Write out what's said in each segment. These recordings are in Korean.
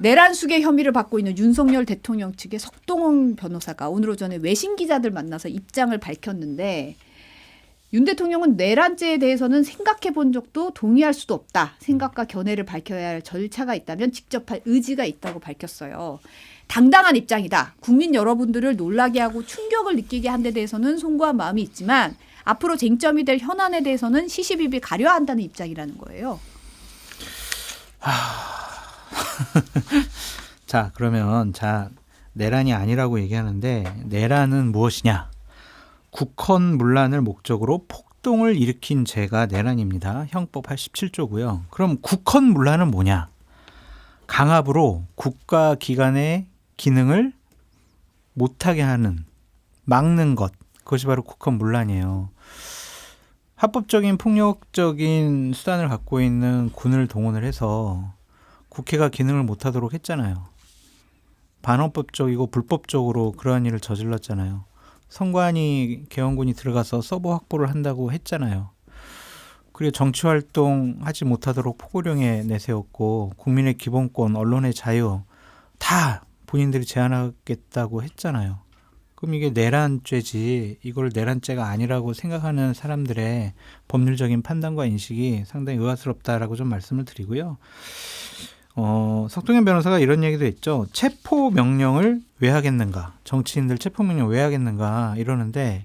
내란 수계 혐의를 받고 있는 윤석열 대통령 측의 석동원 변호사가 오늘 오전에 외신 기자들 만나서 입장을 밝혔는데 윤 대통령은 내란죄에 대해서는 생각해 본 적도 동의할 수도 없다. 생각과 견해를 밝혀야 할 절차가 있다면 직접 할 의지가 있다고 밝혔어요. 당당한 입장이다. 국민 여러분들을 놀라게 하고 충격을 느끼게 한 데 대해서는 송구한 마음이 있지만 앞으로 쟁점이 될 현안에 대해서는 시시비비 가려야 한다는 입장이라는 거예요. 자, 그러면 내란이 아니라고 얘기하는데 내란은 무엇이냐? 국헌문란을 목적으로 폭동을 일으킨 죄가 내란입니다. 형법 87조고요. 그럼 국헌문란은 뭐냐? 강압으로 국가기관의 기능을 못하게 하는, 막는 것. 그것이 바로 국헌문란이에요. 합법적인 폭력적인 수단을 갖고 있는 군을 동원을 해서 국회가 기능을 못하도록 했잖아요. 반헌법적이고 불법적으로 그러한 일을 저질렀잖아요. 선관위 개헌군이 들어가서 서버 확보를 한다고 했잖아요. 그리고 정치활동 하지 못하도록 포고령에 내세웠고 국민의 기본권, 언론의 자유 다 본인들이 제한하겠다고 했잖아요. 그럼 이게 내란죄지 이걸 내란죄가 아니라고 생각하는 사람들의 법률적인 판단과 인식이 상당히 의아스럽다라고 좀 말씀을 드리고요. 석동현 변호사가 이런 얘기도 했죠. 체포 명령을 왜 하겠는가? 정치인들 체포 명령 왜 하겠는가? 이러는데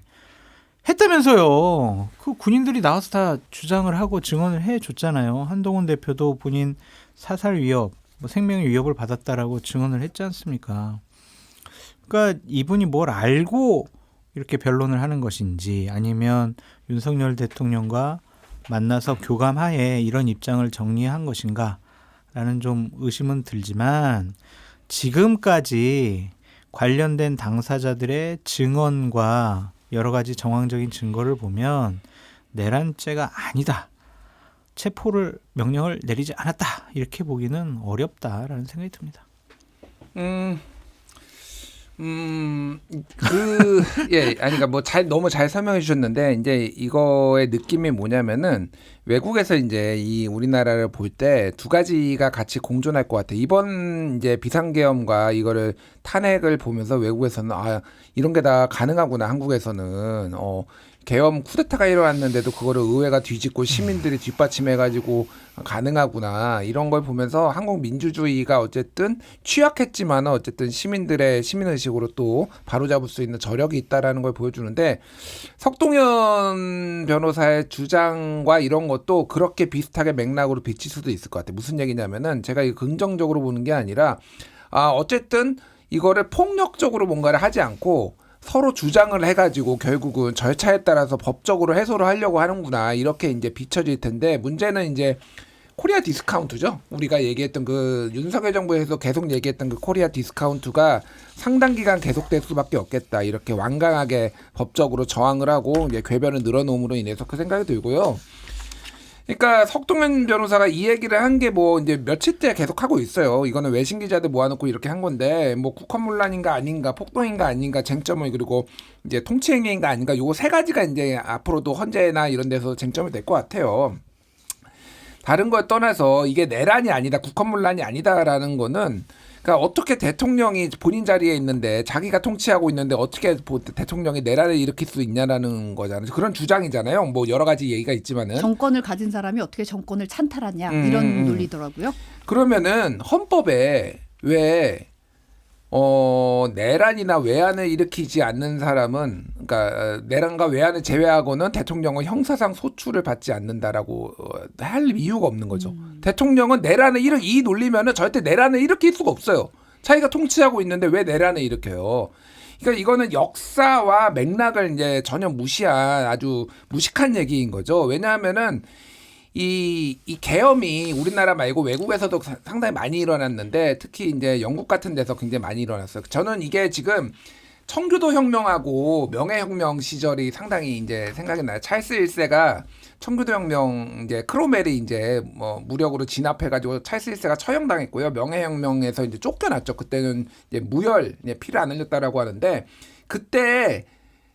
했다면서요. 그 군인들이 나와서 다 주장을 하고 증언을 해줬잖아요. 한동훈 대표도 본인 사살 위협, 생명 위협을 받았다라고 증언을 했지 않습니까? 그러니까 이분이 뭘 알고 이렇게 변론을 하는 것인지 아니면 윤석열 대통령과 만나서 교감하에 이런 입장을 정리한 것인가? 라는 좀 의심은 들지만 지금까지 관련된 당사자들의 증언과 여러 가지 정황적인 증거를 보면 내란죄가 아니다. 체포를 명령을 내리지 않았다. 이렇게 보기는 어렵다라는 생각이 듭니다. 그러니까 너무 잘 설명해 주셨는데, 이제 이거의 느낌이 뭐냐면은, 외국에서 이제 이 우리나라를 볼 때 두 가지가 같이 공존할 것 같아요. 이번 이제 비상계엄과 이거를 탄핵을 보면서 외국에서는, 이런 게 다 가능하구나, 한국에서는. 계엄 쿠데타가 일어났는데도 그거를 의회가 뒤집고 시민들이 뒷받침해가지고 가능하구나, 이런 걸 보면서 한국 민주주의가 어쨌든 취약했지만 어쨌든 시민들의 시민의식으로 또 바로잡을 수 있는 저력이 있다라는 걸 보여주는데, 석동현 변호사의 주장과 이런 것도 그렇게 비슷하게 맥락으로 비칠 수도 있을 것 같아요. 무슨 얘기냐면은, 제가 이거 긍정적으로 보는 게 아니라 어쨌든 이거를 폭력적으로 뭔가를 하지 않고 서로 주장을 해가지고 결국은 절차에 따라서 법적으로 해소를 하려고 하는구나, 이렇게 이제 비춰질 텐데, 문제는 이제 코리아 디스카운트죠. 우리가 얘기했던 그 윤석열 정부에서 계속 얘기했던 그 코리아 디스카운트가 상당 기간 계속될 수밖에 없겠다, 이렇게 완강하게 법적으로 저항을 하고 이제 궤변을 늘어놓음으로 인해서 그 생각이 들고요. 그러니까 석동현 변호사가 이 얘기를 한 게 이제 며칠째 계속 하고 있어요. 이거는 외신 기자들 모아놓고 이렇게 한 건데, 국헌문란인가 아닌가, 폭동인가 아닌가, 쟁점을, 그리고 이제 통치행위인가 아닌가, 요거 세 가지가 이제 앞으로도 헌재나 이런 데서 쟁점이 될 것 같아요. 다른 걸 떠나서 이게 내란이 아니다, 국헌문란이 아니다라는 거는, 그러니까 어떻게 대통령이 본인 자리에 있는데, 자기가 통치하고 있는데 어떻게 대통령이 내란을 일으킬 수 있냐라는 거잖아요. 그런 주장이잖아요. 여러 가지 얘기가 있지만은. 정권을 가진 사람이 어떻게 정권을 찬탈하냐, 이런 논리더라고요. 그러면은 헌법에 왜 내란이나 외환을 일으키지 않는 사람은, 그러니까 내란과 외환을 제외하고는 대통령은 형사상 소출을 받지 않는다라고 할 이유가 없는 거죠. 대통령은 내란을 이 논리면은 절대 내란을 일으킬 수가 없어요. 자기가 통치하고 있는데 왜 내란을 일으켜요? 그러니까 이거는 역사와 맥락을 이제 전혀 무시한 아주 무식한 얘기인 거죠. 왜냐하면은 이 계엄이 우리나라 말고 외국에서도 상당히 많이 일어났는데, 특히 이제 영국 같은 데서 굉장히 많이 일어났어요. 저는 이게 지금 청교도 혁명하고 명예혁명 시절이 상당히 이제 생각이 나요. 찰스 1세가 청교도 혁명, 이제 크로멜이 이제 무력으로 진압해가지고 찰스 1세가 처형당했고요. 명예혁명에서 이제 쫓겨났죠. 그때는 이제 무혈, 이제 피를 안 흘렸다라고 하는데, 그때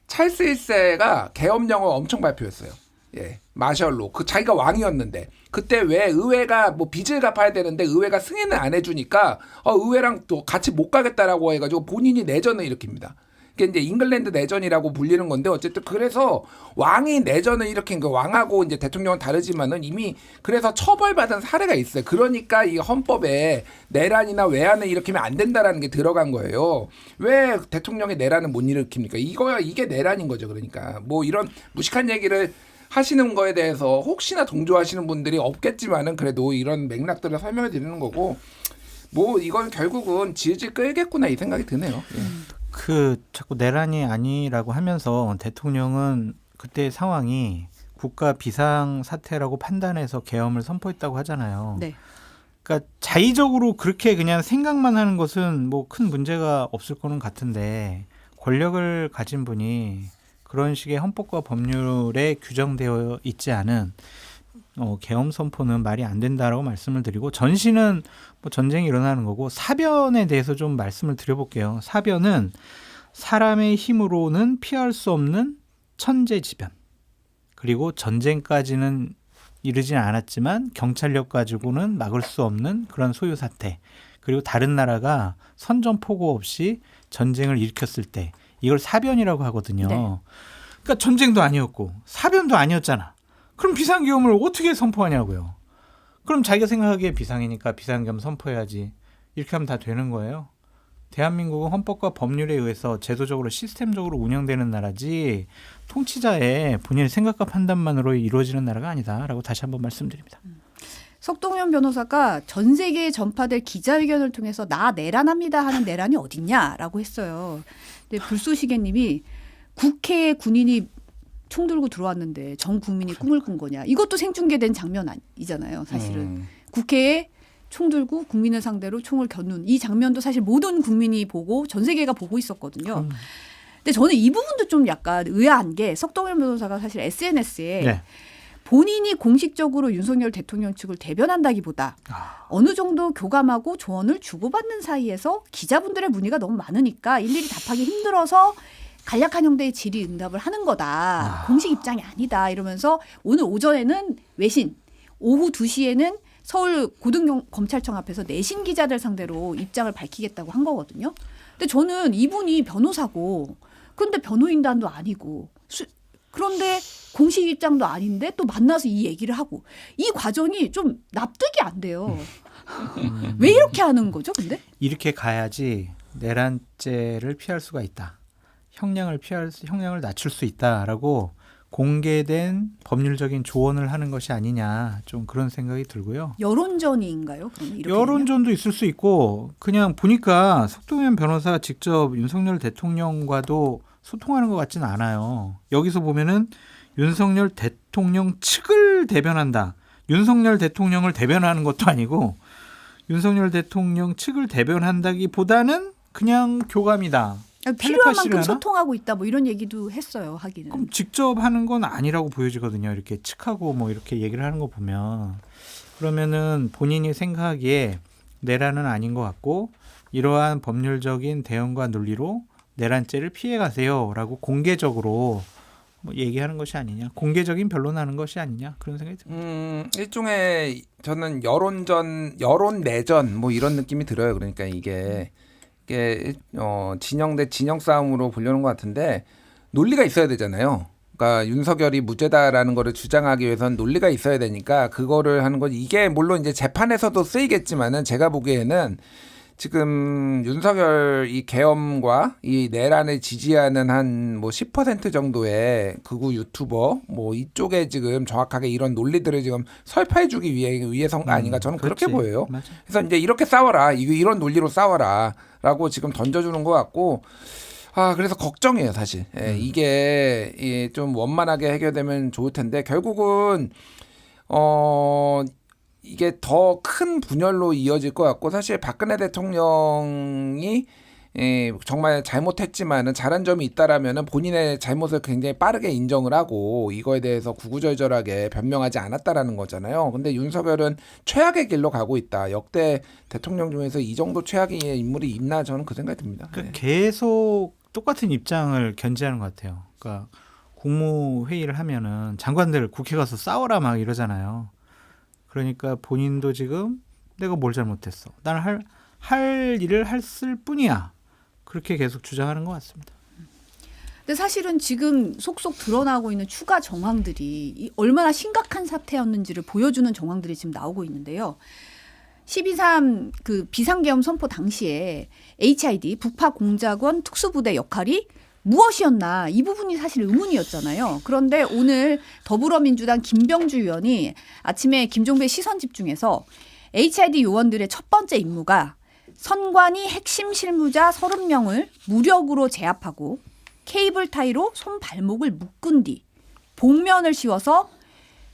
찰스 1세가 계엄령을 엄청 발표했어요. 예, 마셜로 그 자기가 왕이었는데 그때 왜 의회가 뭐 빚을 갚아야 되는데 의회가 승인을 안 해주니까 의회랑 또 같이 못 가겠다라고 해가지고 본인이 내전을 일으킵니다. 그게 이제 잉글랜드 내전이라고 불리는 건데 어쨌든 그래서 왕이 내전을 일으킨 그 왕하고 이제 대통령은 다르지만은 이미 그래서 처벌받은 사례가 있어요. 그러니까 이 헌법에 내란이나 외환을 일으키면 안 된다라는 게 들어간 거예요. 왜 대통령이 내란을 못 일으킵니까? 이게 내란인 거죠. 그러니까 뭐 이런 무식한 얘기를 하시는 거에 대해서 혹시나 동조하시는 분들이 없겠지만은 그래도 이런 맥락들을 설명해 드리는 거고 뭐 이건 결국은 질질 끌겠구나 이 생각이 드네요. 예. 그 자꾸 내란이 아니라고 하면서 대통령은 그때 상황이 국가 비상 사태라고 판단해서 계엄을 선포했다고 하잖아요. 네. 그러니까 자의적으로 그렇게 그냥 생각만 하는 것은 뭐 큰 문제가 없을 거는 같은데 권력을 가진 분이 그런 식의 헌법과 법률에 규정되어 있지 않은 계엄 선포는 말이 안 된다라고 말씀을 드리고 전시는 뭐 전쟁이 일어나는 거고 사변에 대해서 좀 말씀을 드려볼게요. 사변은 사람의 힘으로는 피할 수 없는 천재지변 그리고 전쟁까지는 이르진 않았지만 경찰력 가지고는 막을 수 없는 그런 소요 사태 그리고 다른 나라가 선전포고 없이 전쟁을 일으켰을 때 이걸 사변이라고 하거든요. 네. 그러니까 전쟁도 아니었고 사변도 아니었잖아. 그럼 비상계엄을 어떻게 선포하냐고요. 그럼 자기가 생각하기에 비상이니까 비상계엄 선포해야지. 이렇게 하면 다 되는 거예요. 대한민국은 헌법과 법률에 의해서 제도적으로 시스템적으로 운영되는 나라지 통치자의 본인의 생각과 판단만으로 이루어지는 나라가 아니다라고 다시 한번 말씀드립니다. 석동현 변호사가 전 세계에 전파될 기자회견을 통해서 나 내란합니다 하는 내란이 어딨냐라고 했어요. 근데 불쏘시개님이 국회에 군인이 총 들고 들어왔는데 전 국민이 꿈을 꾼 거냐. 이것도 생중계된 장면 아니잖아요. 사실은. 국회에 총 들고 국민을 상대로 총을 겨눈 이 장면도 사실 모든 국민이 보고 전 세계가 보고 있었거든요. 근데 저는 이 부분도 좀 약간 의아한 게 석동현 변호사가 사실 SNS에 네. 본인이 공식적으로 윤석열 대통령 측을 대변한다기보다 어느 정도 교감하고 조언을 주고받는 사이에서 기자분들의 문의가 너무 많으니까 일일이 답하기 힘들어서 간략한 형태의 질의응답을 하는 거다. 공식 입장이 아니다. 이러면서 오늘 오전에는 외신, 오후 2시에는 서울 고등검찰청 앞에서 내신 기자들 상대로 입장을 밝히겠다고 한 거거든요. 근데 저는 이분이 변호사고 그런데 변호인단도 아니고 그런데 공식 입장도 아닌데 또 만나서 이 얘기를 하고 이 과정이 좀 납득이 안 돼요. 왜 이렇게 하는 거죠, 근데? 이렇게 가야지 내란죄를 피할 수가 있다. 형량을 낮출 수 있다라고 공개된 법률적인 조언을 하는 것이 아니냐 좀 그런 생각이 들고요. 여론전인가요? 그럼 이렇게 여론전도 있을 수 있고 그냥 보니까 석동현 변호사가 직접 윤석열 대통령과도 소통하는 것 같지는 않아요. 여기서 보면은 윤석열 대통령 측을 대변한다. 윤석열 대통령을 대변하는 것도 아니고 윤석열 대통령 측을 대변한다기보다는 그냥 교감이다. 필요한 만큼 텔레파시를 소통하고 있다. 뭐 이런 얘기도 했어요. 하기는. 그럼 직접 하는 건 아니라고 보여지거든요. 이렇게 측하고 뭐 이렇게 얘기를 하는 거 보면 그러면은 본인이 생각하기에 내란은 아닌 것 같고 이러한 법률적인 대응과 논리로 내란죄를 피해가세요라고 공개적으로 뭐 얘기하는 것이 아니냐, 공개적인 변론하는 것이 아니냐 그런 생각이 듭니다. 일종의 저는 여론 내전 뭐 이런 느낌이 들어요. 그러니까 이게 진영 대 진영 싸움으로 보려는 것 같은데 논리가 있어야 되잖아요. 그러니까 윤석열이 무죄다라는 거를 주장하기 위해서는 논리가 있어야 되니까 그거를 하는 거지. 이게 물론 이제 재판에서도 쓰이겠지만은 제가 보기에는 지금 윤석열 이 계엄과 이 내란을 지지하는 한 뭐 10% 정도의 극우 유튜버 뭐 이쪽에 지금 정확하게 이런 논리들을 지금 설파해주기 위해서가 아닌가 저는 그렇게 그렇지. 보여요. 맞아. 그래서 이제 이렇게 싸워라, 이런 논리로 싸워라라고 지금 던져주는 것 같고. 그래서 걱정이에요, 사실. 이게 좀 원만하게 해결되면 좋을 텐데 결국은 이게 더 큰 분열로 이어질 것 같고 사실 박근혜 대통령이 정말 잘못했지만은 잘한 점이 있다라면은 본인의 잘못을 굉장히 빠르게 인정을 하고 이거에 대해서 구구절절하게 변명하지 않았다라는 거잖아요. 근데 윤석열은 최악의 길로 가고 있다. 역대 대통령 중에서 이 정도 최악의 인물이 있나 저는 그 생각이 듭니다. 그러니까 계속 똑같은 입장을 견지하는 것 같아요. 그러니까 국무회의를 하면은 장관들 국회 가서 싸워라 막 이러잖아요. 그러니까 본인도 지금 내가 뭘 잘못했어. 나는 할 일을 했을 뿐이야. 그렇게 계속 주장하는 것 같습니다. 근데 사실은 지금 속속 드러나고 있는 추가 정황들이 얼마나 심각한 사태였는지를 보여주는 정황들이 지금 나오고 있는데요. 12.3 그 비상계엄 선포 당시에 HID 북파공작원 특수부대 역할이 무엇이었나 이 부분이 사실 의문이었잖아요. 그런데 오늘 더불어민주당 김병주 의원이 아침에 김종배 시선 집중에서 HID 요원들의 첫 번째 임무가 선관위 핵심 실무자 30명을 무력으로 제압하고 케이블 타이로 손 발목을 묶은 뒤 복면을 씌워서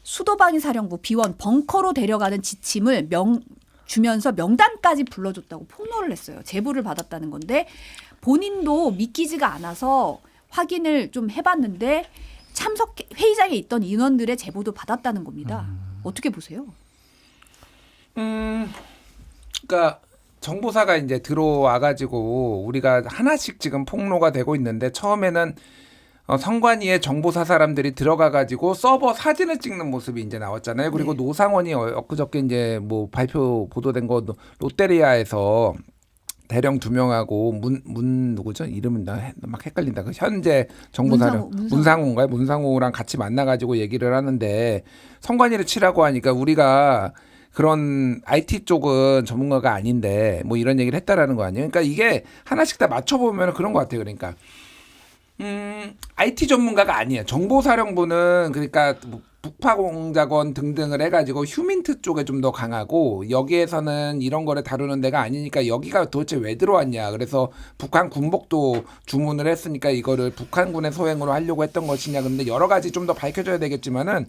수도방위 사령부 비원 벙커로 데려가는 지침을 주면서 명단까지 불러줬다고 폭로를 했어요. 제보를 받았다는 건데 본인도 믿기지가 않아서 확인을 좀 해봤는데 참석 회의장에 있던 인원들의 제보도 받았다는 겁니다. 어떻게 보세요? 그러니까 정보사가 이제 들어와가지고 우리가 하나씩 지금 폭로가 되고 있는데 처음에는 선관위에 정보사 사람들이 들어가가지고 서버 사진을 찍는 모습이 이제 나왔잖아요. 그리고 네. 노상원이 엊그저께 이제 뭐 발표 보도된 거 롯데리아에서 대령 2명하고 문 누구죠? 이름은 막 헷갈린다. 그 현재 정보사령 문상호인가요? 문상호랑 같이 만나가지고 얘기를 하는데 선관위를 치라고 하니까 우리가 그런 IT 쪽은 전문가가 아닌데 뭐 이런 얘기를 했다라는 거 아니에요? 그러니까 이게 하나씩 다 맞춰보면 그런 것 같아요. 그러니까 IT 전문가가 아니에요. 정보사령부는 그러니까 북파공작원 등등을 해가지고 휴민트 쪽에 좀 더 강하고 여기에서는 이런 거를 다루는 데가 아니니까 여기가 도대체 왜 들어왔냐. 그래서 북한 군복도 주문을 했으니까 이거를 북한군의 소행으로 하려고 했던 것이냐. 근데 여러 가지 좀 더 밝혀져야 되겠지만은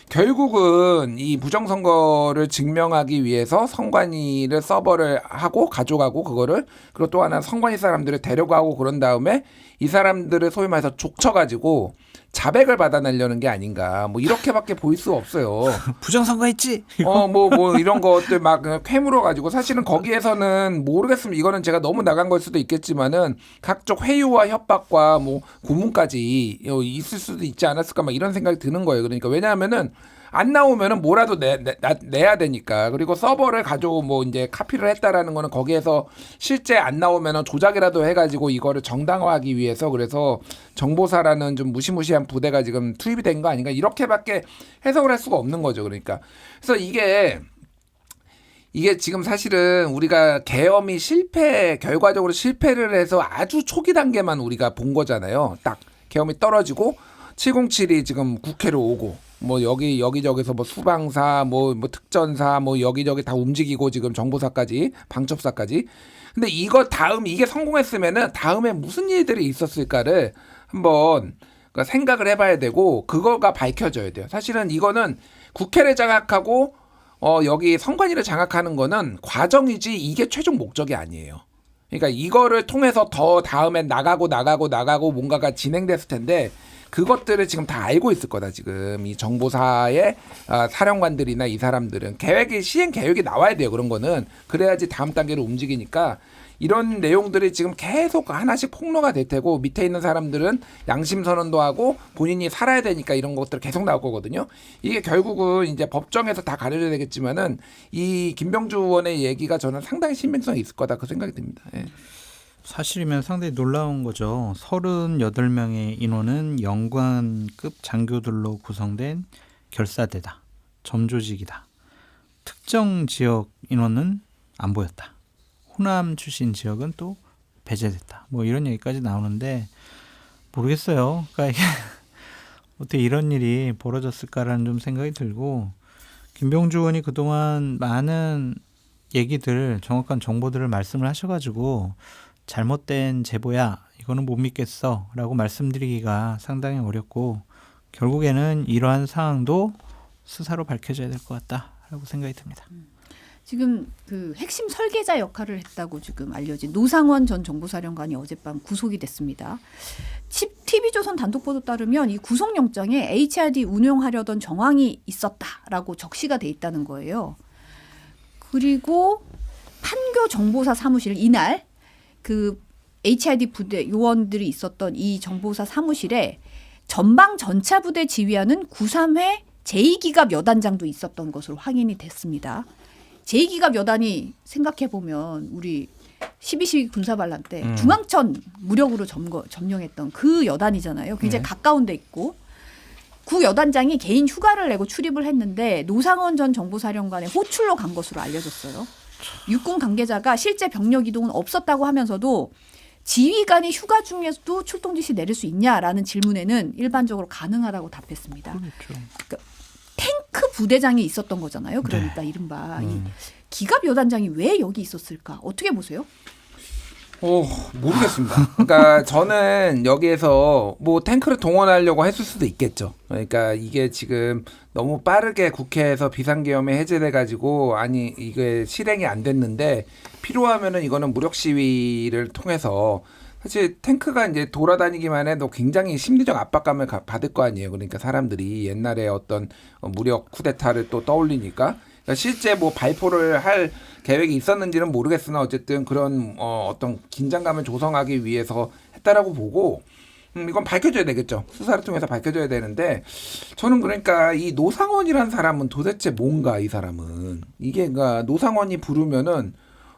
결국은 이 부정선거를 증명하기 위해서 선관위를 서버를 하고 가져가고 그거를 그리고 또 하나 선관위 사람들을 데려가고 그런 다음에 이 사람들을 소위 말해서 족쳐가지고 자백을 받아내려는 게 아닌가 뭐 이렇게밖에 보일 수 없어요. 부정선거했지? 뭐 이런 것들 막 캐물어 가지고 사실은 거기에서는 모르겠습니다. 이거는 제가 너무 나간 걸 수도 있겠지만은 각종 회유와 협박과 뭐 고문까지 있을 수도 있지 않았을까 막 이런 생각이 드는 거예요. 그러니까 왜냐하면은 안 나오면은 뭐라도 내야 되니까. 그리고 서버를 가지고 뭐 이제 카피를 했다라는 거는 거기에서 실제 안 나오면은 조작이라도 해가지고 이거를 정당화하기 위해서 그래서 정보사라는 좀 무시무시한 부대가 지금 투입이 된 거 아닌가 이렇게밖에 해석을 할 수가 없는 거죠. 그러니까 그래서 이게 지금 사실은 우리가 계엄이 결과적으로 실패를 해서 아주 초기 단계만 우리가 본 거잖아요. 딱 계엄이 떨어지고 707이 지금 국회로 오고 뭐 여기저기서 뭐 수방사 뭐 특전사 뭐 여기저기 다 움직이고 지금 정보사까지 방첩사까지. 근데 이게 성공했으면은 다음에 무슨 일들이 있었을까를 한번 생각을 해봐야 되고 그거가 밝혀져야 돼요. 사실은 이거는 국회를 장악하고 여기 선관위를 장악하는 거는 과정이지 이게 최종 목적이 아니에요. 그러니까 이거를 통해서 더 다음에 나가고 뭔가가 진행됐을 텐데 그것들을 지금 다 알고 있을 거다. 지금 이 정보사의 사령관들이나 이 사람들은 시행 계획이 나와야 돼요. 그런 거는 그래야지 다음 단계로 움직이니까 이런 내용들이 지금 계속 하나씩 폭로가 될 테고 밑에 있는 사람들은 양심 선언도 하고 본인이 살아야 되니까 이런 것들 계속 나올 거거든요. 이게 결국은 이제 법정에서 다 가려져야 되겠지만은 이 김병주 의원의 얘기가 저는 상당히 신빙성이 있을 거다 그 생각이 듭니다. 예. 사실이면 상당히 놀라운 거죠. 38명의 인원은 영관급 장교들로 구성된 결사대다. 점조직이다. 특정 지역 인원은 안 보였다. 호남 출신 지역은 또 배제됐다. 뭐 이런 얘기까지 나오는데 모르겠어요. 그러니까 이게 어떻게 이런 일이 벌어졌을까라는 좀 생각이 들고 김병주 의원이 그동안 많은 얘기들, 정확한 정보들을 말씀을 하셔가지고 잘못된 제보야 이거는 못 믿겠어 라고 말씀드리기가 상당히 어렵고 결국에는 이러한 상황도 수사로 밝혀져야 될 것 같다라고 생각이 듭니다. 지금 그 핵심 설계자 역할을 했다고 지금 알려진 노상원 전 정보사령관이 어젯밤 구속이 됐습니다. TV조선 단독 보도 따르면 이 구속영장에 HID 운용하려던 정황이 있었다라고 적시가 돼 있다는 거예요. 그리고 판교 정보사 사무실 이날 그 HID 부대 요원들이 있었던 이 정보사 사무실에 전방 전차부대 지휘하는 93회 제2기갑 여단장도 있었던 것으로 확인이 됐습니다. 제2기갑 여단이 생각해보면 우리 12.12 군사반란 때 중앙천 무력으로 점령했던 그 여단이잖아요. 굉장히 가까운 데 있고 구 여단장이 개인 휴가를 내고 출입을 했는데 노상원 전 정보사령관의 호출로 간 것으로 알려졌어요. 육군 관계자가 실제 병력 이동은 없었다고 하면서도 지휘관이 휴가 중에서도 출동 지시 내릴 수 있냐라는 질문에는 일반적으로 가능하다고 답했습니다. 그렇죠. 그러니까 탱크 부대장이 있었던 거잖아요. 그러니까 이른바 이 기갑 여단장이 왜 여기 있었을까? 어떻게 보세요? 모르겠습니다. 그러니까 저는 여기에서 뭐 탱크를 동원하려고 했을 수도 있겠죠. 그러니까 이게 지금 너무 빠르게 국회에서 비상계엄이 해제돼 가지고 아니 이게 실행이 안 됐는데 필요하면은 이거는 무력 시위를 통해서 사실 탱크가 이제 돌아다니기만 해도 굉장히 심리적 압박감을 받을 거 아니에요. 그러니까 사람들이 옛날에 어떤 무력 쿠데타를 또 떠올리니까 그러니까 실제 뭐 발포를 할 계획이 있었는지는 모르겠으나 어쨌든 그런 어떤 긴장감을 조성하기 위해서 했다라고 보고 이건 밝혀져야 되겠죠. 수사를 통해서 밝혀져야 되는데 저는 그러니까 이 노상원이란 사람은 도대체 뭔가 이 사람은 이게 그러니까 노상원이 부르면은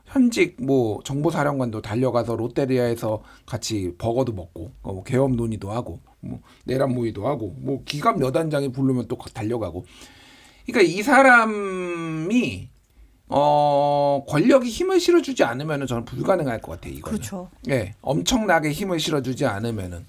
현직 뭐 정보사령관도 달려가서 롯데리아에서 같이 버거도 먹고 뭐 계엄 논의도 하고 뭐 내란 모의도 하고 뭐 기갑 여단장이 부르면 또 달려가고 그러니까 이 사람이 권력이 힘을 실어주지 않으면은 저는 불가능할 것 같아요. 이거는. 그렇죠. 예, 엄청나게 힘을 실어주지 않으면은.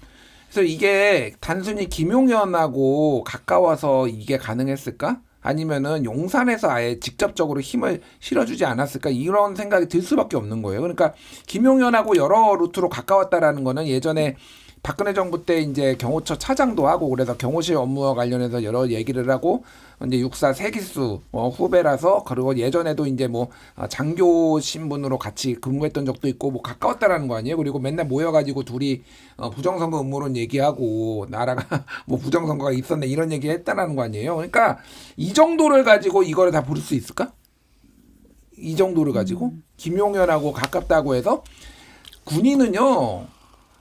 그래서 이게 단순히 김용현하고 가까워서 이게 가능했을까? 아니면은 용산에서 아예 직접적으로 힘을 실어주지 않았을까? 이런 생각이 들 수밖에 없는 거예요. 그러니까 김용현하고 여러 루트로 가까웠다라는 거는 예전에 박근혜 정부 때 이제 경호처 차장도 하고 그래서 경호실 업무와 관련해서 여러 얘기를 하고 이제 육사 세기수 후배라서 그리고 예전에도 이제 뭐 장교 신분으로 같이 근무했던 적도 있고 뭐 가까웠다라는 거 아니에요. 그리고 맨날 모여가지고 둘이 부정선거 음모론 얘기하고 나라가 뭐 부정선거가 있었네 이런 얘기 했다라는 거 아니에요. 그러니까 이 정도를 가지고 이거를 다 부를 수 있을까? 이 정도를 가지고 김용현하고 가깝다고 해서 군인은요.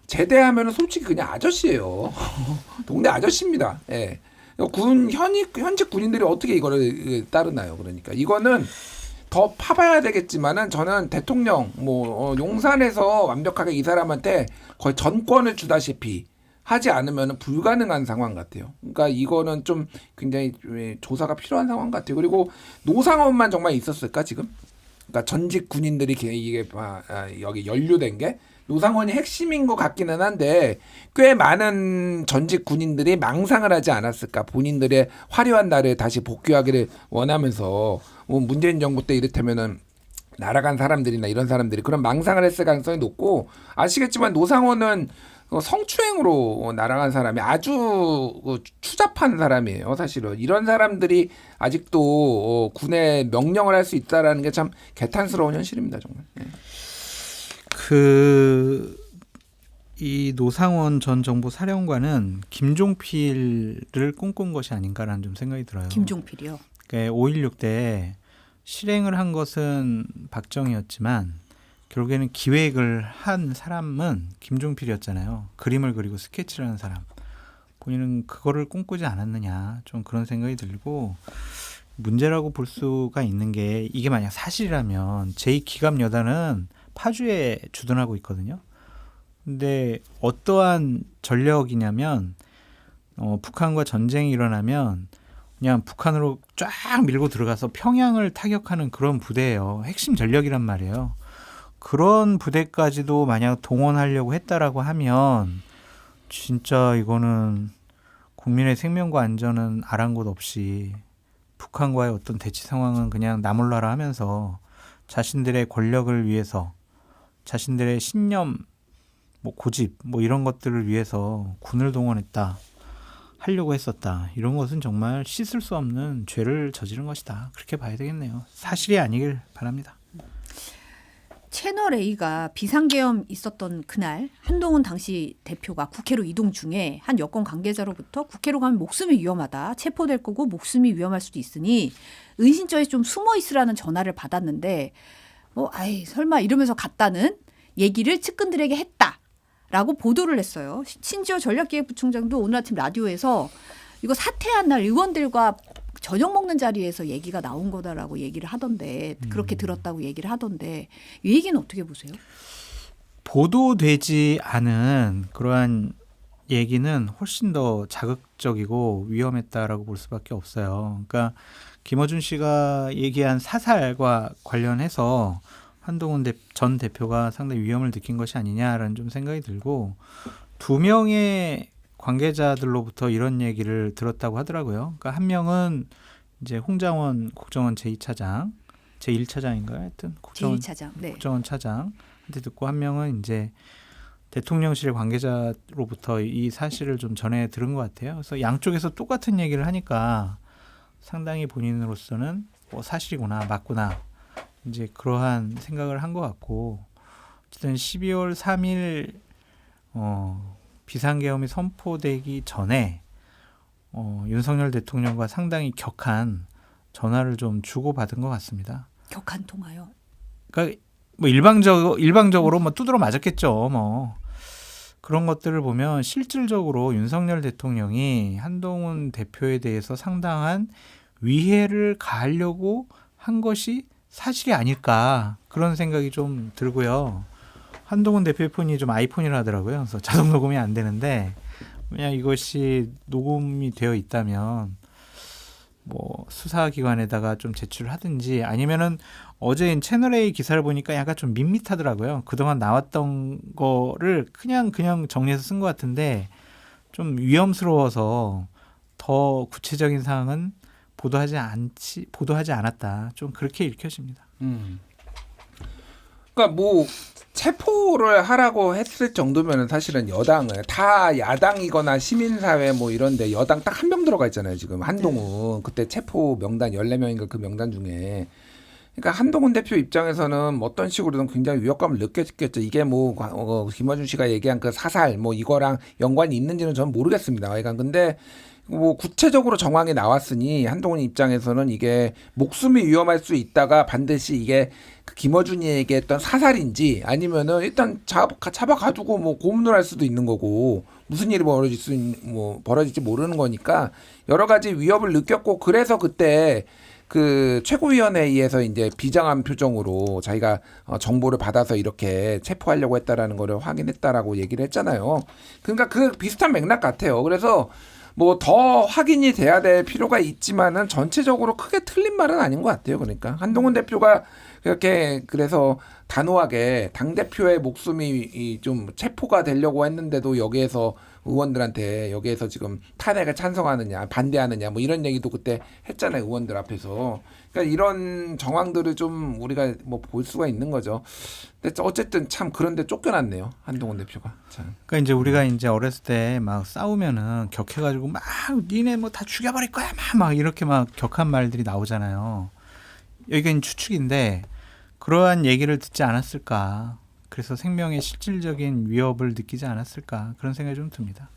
제대하면은 솔직히 그냥 아저씨예요. 동네 아저씨입니다. 예. 현직 군인들이 어떻게 이거를 따르나요? 그러니까 이거는 더 파봐야 되겠지만은 저는 대통령 용산에서 완벽하게 이 사람한테 거의 전권을 주다시피 하지 않으면 불가능한 상황 같아요. 그러니까 이거는 좀 굉장히 조사가 필요한 상황 같아요. 그리고 노상원만 정말 있었을까 지금? 그러니까 전직 군인들이 이게 여기 연루된 게 노상원이 핵심인 것 같기는 한데 꽤 많은 전직 군인들이 망상을 하지 않았을까. 본인들의 화려한 날을 다시 복귀하기를 원하면서 뭐 문재인 정부 때 이를테면은 날아간 사람들이나 이런 사람들이 그런 망상을 했을 가능성이 높고 아시겠지만 노상원은 성추행으로 날아간 사람이 아주 추잡한 사람이에요. 사실은 이런 사람들이 아직도 군에 명령을 할 수 있다라는 게 참 개탄스러운 현실입니다. 정말. 네. 이 노상원 전 정보 사령관은 김종필을 꿈꾼 것이 아닌가라는 좀 생각이 들어요. 김종필이요. 그러니까 5.16 때 실행을 한 것은 박정희였지만 결국에는 기획을 한 사람은 김종필이었잖아요. 그림을 그리고 스케치를 하는 사람. 본인은 그거를 꿈꾸지 않았느냐 좀 그런 생각이 들고 문제라고 볼 수가 있는 게 이게 만약 사실이라면 제2기갑여단은 파주에 주둔하고 있거든요. 근데 어떠한 전력이냐면 북한과 전쟁이 일어나면 그냥 북한으로 쫙 밀고 들어가서 평양을 타격하는 그런 부대예요. 핵심 전력이란 말이에요. 그런 부대까지도 만약 동원하려고 했다라고 하면 진짜 이거는 국민의 생명과 안전은 아랑곳 없이 북한과의 어떤 대치 상황은 그냥 나몰라라 하면서 자신들의 권력을 위해서 자신들의 신념, 고집, 이런 것들을 위해서 군을 동원했다, 하려고 했었다. 이런 것은 정말 씻을 수 없는 죄를 저지른 것이다. 그렇게 봐야 되겠네요. 사실이 아니길 바랍니다. 채널A가 비상계엄 있었던 그날 한동훈 당시 대표가 국회로 이동 중에 한 여권 관계자로부터 국회로 가면 목숨이 위험하다. 체포될 거고 목숨이 위험할 수도 있으니 은신처에 좀 숨어 있으라는 전화를 받았는데 설마 이러면서 갔다는 얘기를 측근들에게 했다. 라고 보도를 했어요. 심지어 전략기획부총장도 오늘 아침 라디오에서 이거 사퇴한 날 의원들과 저녁 먹는 자리에서 얘기가 나온 거다라고 얘기를 하던데 그렇게 들었다고 얘기를 하던데 이 얘기는 어떻게 보세요? 보도되지 않은 그러한 얘기는 훨씬 더 자극적이고 위험했다라고 볼 수밖에 없어요. 그러니까 김어준 씨가 얘기한 사살과 관련해서 한동훈 전 대표가 상당히 위험을 느낀 것이 아니냐라는 좀 생각이 들고 2명의 관계자들로부터 이런 얘기를 들었다고 하더라고요. 그러니까 한 명은 이제 홍장원 국정원 제2차장, 제1차장인가요? 하여튼 제1차장. 네. 국정원 차장한테 듣고 한 명은 이제 대통령실 관계자로부터 이 사실을 좀 전해 들은 것 같아요. 그래서 양쪽에서 똑같은 얘기를 하니까 상당히 본인으로서는 사실이구나, 맞구나 이제 그러한 생각을 한 것 같고 어쨌든 12월 3일 비상계엄이 선포되기 전에 윤석열 대통령과 상당히 격한 전화를 좀 주고받은 것 같습니다. 격한 통화요. 그러니까 뭐 일방적으로 뭐 두드러 맞았겠죠. 뭐 그런 것들을 보면 실질적으로 윤석열 대통령이 한동훈 대표에 대해서 상당한 위해를 가하려고 한 것이 사실이 아닐까 그런 생각이 좀 들고요. 한동훈 대표의 폰이 좀 아이폰이라 하더라고요. 그래서 자동 녹음이 안 되는데 만약 이것이 녹음이 되어 있다면 뭐 수사기관에다가 좀 제출하든지 아니면은 어제 채널A 기사를 보니까 약간 좀 밋밋하더라고요. 그동안 나왔던 거를 그냥 정리해서 쓴 것 같은데 좀 위험스러워서 더 구체적인 사항은 보도하지 않았다. 좀 그렇게 읽혀집니다. 그러니까 뭐 체포를 하라고 했을 정도면 사실은 여당은 다 야당이거나 시민사회 뭐 이런데 여당 딱 한 명 들어가 있잖아요. 지금 한동훈 그때 체포 명단 14명인가 그 명단 중에 그러니까 한동훈 대표 입장에서는 뭐 어떤 식으로든 굉장히 위협감을 느꼈겠죠. 이게 뭐 김어준 씨가 얘기한 그 사살 뭐 이거랑 연관이 있는지는 저는 모르겠습니다. 그러니까 근데 뭐 구체적으로 정황이 나왔으니 한동훈 입장에서는 이게 목숨이 위험할 수 있다가 반드시 이게 그 김어준이 얘기했던 사살인지 아니면은 일단 잡아가지고 뭐 고문을 할 수도 있는 거고 무슨 일이 벌어질지 모르는 거니까 여러 가지 위협을 느꼈고 그래서 그때 그 최고위원회의에서 이제 비장한 표정으로 자기가 정보를 받아서 이렇게 체포하려고 했다라는 거를 확인했다라고 얘기를 했잖아요. 그러니까 그 비슷한 맥락 같아요. 그래서 뭐 더 확인이 돼야 될 필요가 있지만은 전체적으로 크게 틀린 말은 아닌 것 같아요. 그러니까 한동훈 대표가 그렇게 그래서 단호하게 당대표의 목숨이 좀 체포가 되려고 했는데도 여기에서 의원들한테 여기에서 지금 탄핵을 찬성하느냐 반대하느냐 뭐 이런 얘기도 그때 했잖아요. 의원들 앞에서. 그러니까 이런 정황들을 좀 우리가 뭐 볼 수가 있는 거죠. 근데 어쨌든 참 그런데 쫓겨났네요. 한동훈 대표가. 참. 그러니까 이제 우리가 이제 어렸을 때 막 싸우면은 격해가지고 막 니네 뭐 다 죽여버릴 거야 막 이렇게 막 격한 말들이 나오잖아요. 여기는 추측인데 그러한 얘기를 듣지 않았을까. 그래서 생명의 실질적인 위협을 느끼지 않았을까 그런 생각이 좀 듭니다.